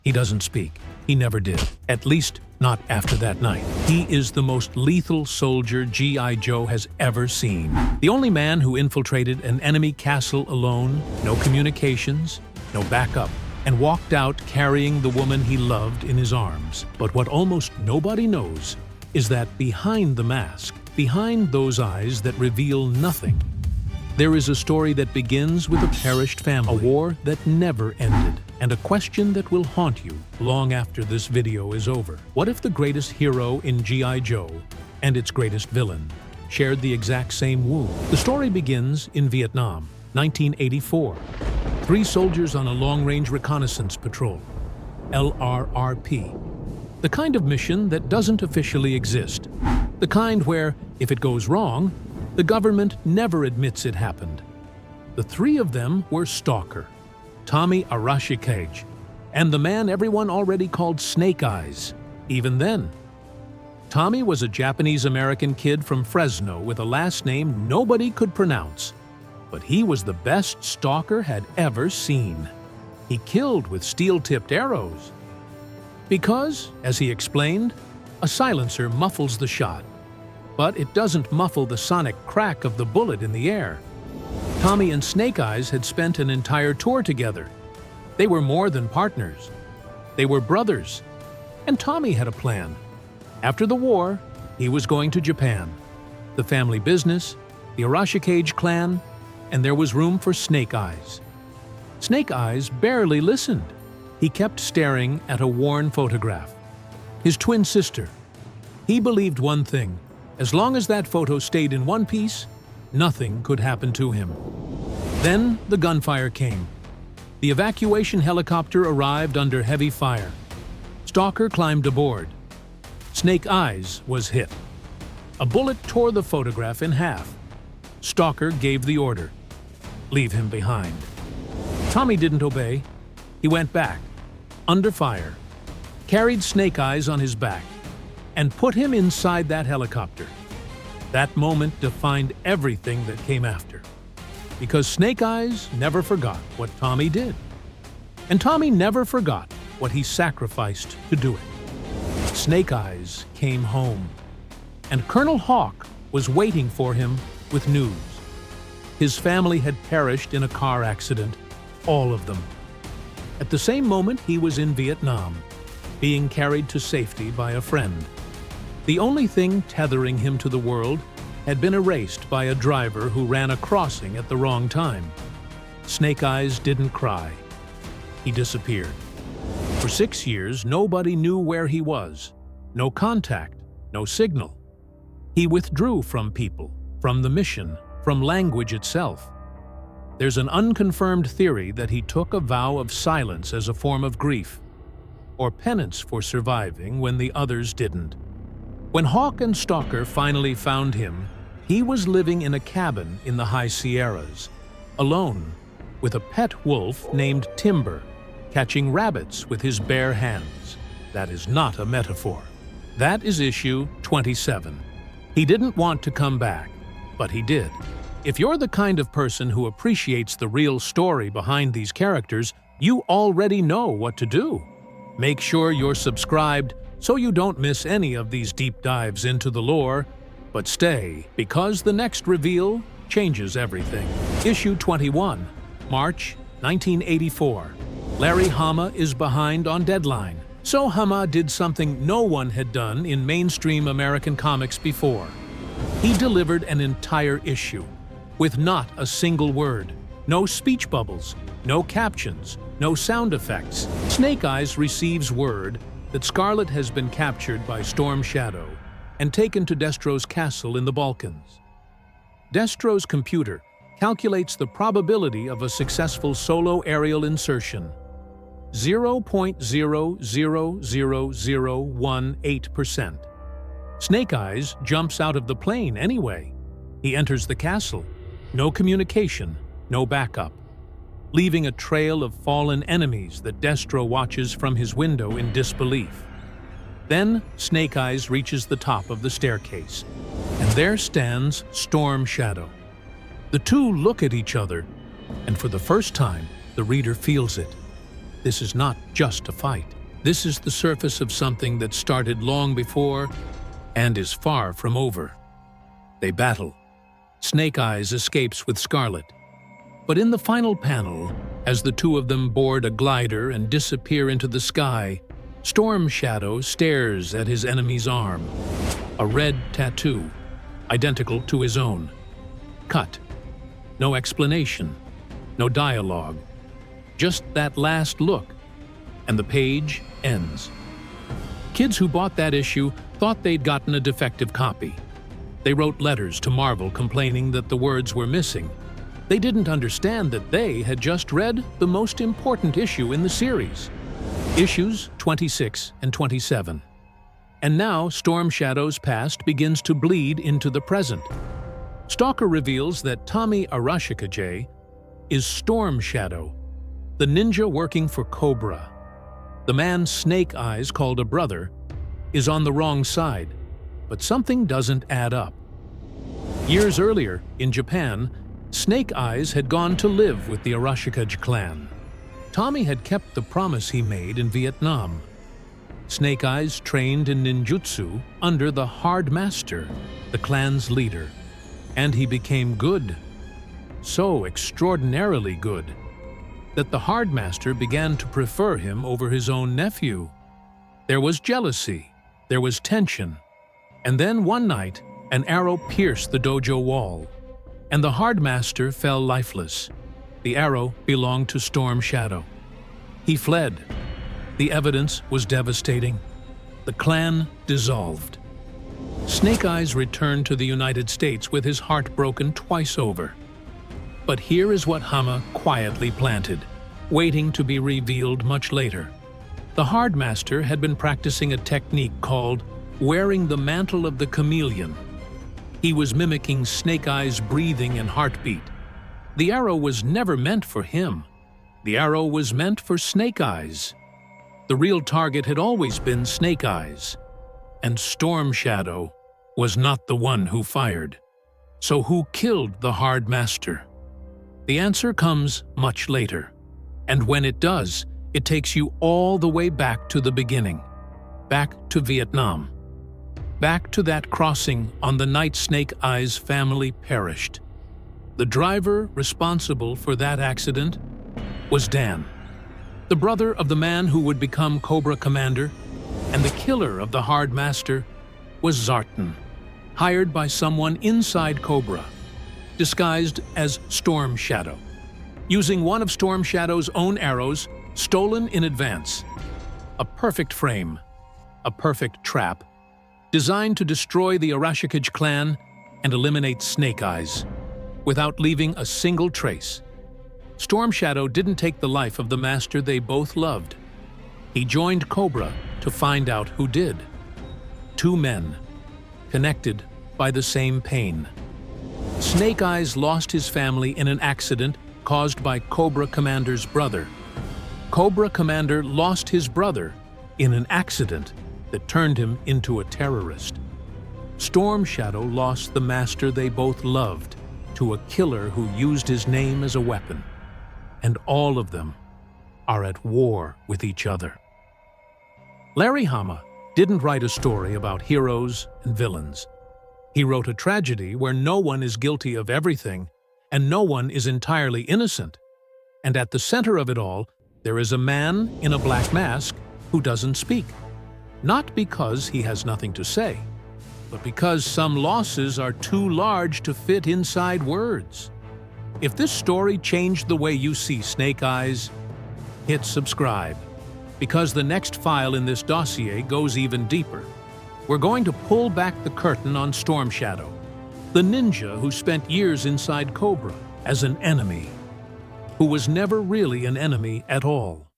He doesn't speak. He never did. At least, not after that night. He is the most lethal soldier G.I. Joe has ever seen. The only man who infiltrated an enemy castle alone, no communications, no backup, and walked out carrying the woman he loved in his arms. But what almost nobody knows is that behind the mask, behind those eyes that reveal nothing, there is a story that begins with a perished family, a war that never ended, and a question that will haunt you long after this video is over. What if the greatest hero in G.I. Joe and its greatest villain shared the exact same wound? The story begins in Vietnam, 1984. 3 soldiers on a long-range reconnaissance patrol, LRRP. The kind of mission that doesn't officially exist. The kind where, if it goes wrong, the government never admits it happened. The 3 of them were Stalker, Tommy Arashikage, and the man everyone already called Snake Eyes, even then. Tommy was a Japanese-American kid from Fresno with a last name nobody could pronounce, but he was the best Stalker had ever seen. He killed with steel-tipped arrows. Because, as he explained, a silencer muffles the shot, but it doesn't muffle the sonic crack of the bullet in the air. Tommy and Snake Eyes had spent an entire tour together. They were more than partners. They were brothers. And Tommy had a plan. After the war, he was going to Japan. The family business, the Arashikage clan, and there was room for Snake Eyes. Snake Eyes barely listened. He kept staring at a worn photograph. His twin sister. He believed one thing. As long as that photo stayed in one piece, nothing could happen to him. Then the gunfire came. The evacuation helicopter arrived under heavy fire. Stalker climbed aboard. Snake Eyes was hit. A bullet tore the photograph in half. Stalker gave the order. Leave him behind. Tommy didn't obey. He went back, under fire, carried Snake Eyes on his back, and put him inside that helicopter. That moment defined everything that came after. Because Snake Eyes never forgot what Tommy did. And Tommy never forgot what he sacrificed to do it. Snake Eyes came home, and Colonel Hawk was waiting for him with news. His family had perished in a car accident, all of them. At the same moment, he was in Vietnam, being carried to safety by a friend. The only thing tethering him to the world had been erased by a driver who ran a crossing at the wrong time. Snake Eyes didn't cry. He disappeared. For 6 years, nobody knew where he was. No contact, no signal. He withdrew from people, from the mission, from language itself. There's an unconfirmed theory that he took a vow of silence as a form of grief, or penance for surviving when the others didn't. When Hawk and Stalker finally found him, he was living in a cabin in the high Sierras, alone, with a pet wolf named Timber, catching rabbits with his bare hands. That is not a metaphor. That is issue 27. He didn't want to come back, but he did. If you're the kind of person who appreciates the real story behind these characters, you already know what to do. Make sure you're subscribed so you don't miss any of these deep dives into the lore, but stay, because the next reveal changes everything. Issue 21, March 1984. Larry Hama is behind on deadline. So Hama did something no one had done in mainstream American comics before. He delivered an entire issue, with not a single word, no speech bubbles, no captions, no sound effects. Snake Eyes receives word that Scarlet has been captured by Storm Shadow and taken to Destro's castle in the Balkans. Destro's computer calculates the probability of a successful solo aerial insertion, 0.000018%. Snake Eyes jumps out of the plane anyway. He enters the castle. No communication, no backup, leaving a trail of fallen enemies that Destro watches from his window in disbelief. Then Snake Eyes reaches the top of the staircase, and there stands Storm Shadow. The two look at each other, and for the first time, the reader feels it. This is not just a fight. This is the surface of something that started long before and is far from over. They battle. Snake Eyes escapes with Scarlet. But in the final panel, as the two of them board a glider and disappear into the sky, Storm Shadow stares at his enemy's arm. A red tattoo, identical to his own. Cut. No explanation. No dialogue. Just that last look, and the page ends. Kids who bought that issue thought they'd gotten a defective copy. They wrote letters to Marvel complaining that the words were missing. They didn't understand that they had just read the most important issue in the series. Issues 26 and 27. And now Storm Shadow's past begins to bleed into the present. Stalker reveals that Tommy Arashikage is Storm Shadow, the ninja working for Cobra. The man Snake Eyes called a brother is on the wrong side, but something doesn't add up. Years earlier, in Japan, Snake Eyes had gone to live with the Arashikage clan. Tommy had kept the promise he made in Vietnam. Snake Eyes trained in ninjutsu under the Hard Master, the clan's leader, and he became good. So extraordinarily good that the Hard Master began to prefer him over his own nephew. There was jealousy, there was tension, and then one night an arrow pierced the dojo wall, and the Hard Master fell lifeless. The arrow belonged to Storm Shadow. He fled. The evidence was devastating. The clan dissolved. Snake Eyes returned to the United States with his heart broken twice over. But here is what Hama quietly planted, waiting to be revealed much later. The Hard Master had been practicing a technique called wearing the mantle of the chameleon. He was mimicking Snake Eyes' breathing and heartbeat. The arrow was never meant for him. The arrow was meant for Snake Eyes. The real target had always been Snake Eyes, and Storm Shadow was not the one who fired. So who killed the Hard Master? The answer comes much later, and when it does, it takes you all the way back to the beginning, back to Vietnam, back to that crossing on the night Snake Eyes' family perished. The driver responsible for that accident was Dan, the brother of the man who would become Cobra Commander, and the killer of the Hard Master was Zartan, hired by someone inside Cobra, disguised as Storm Shadow, using one of Storm Shadow's own arrows stolen in advance. A perfect frame, a perfect trap, designed to destroy the Arashikage clan and eliminate Snake Eyes, without leaving a single trace. Storm Shadow didn't take the life of the master they both loved. He joined Cobra to find out who did. Two men, connected by the same pain. Snake Eyes lost his family in an accident caused by Cobra Commander's brother. Cobra Commander lost his brother in an accident that turned him into a terrorist. Storm Shadow lost the master they both loved to a killer who used his name as a weapon. And all of them are at war with each other. Larry Hama didn't write a story about heroes and villains. He wrote a tragedy where no one is guilty of everything and no one is entirely innocent. And at the center of it all, there is a man in a black mask who doesn't speak. Not because he has nothing to say, but because some losses are too large to fit inside words. If this story changed the way you see Snake Eyes, hit subscribe, because the next file in this dossier goes even deeper. We're going to pull back the curtain on Storm Shadow, the ninja who spent years inside Cobra as an enemy, who was never really an enemy at all.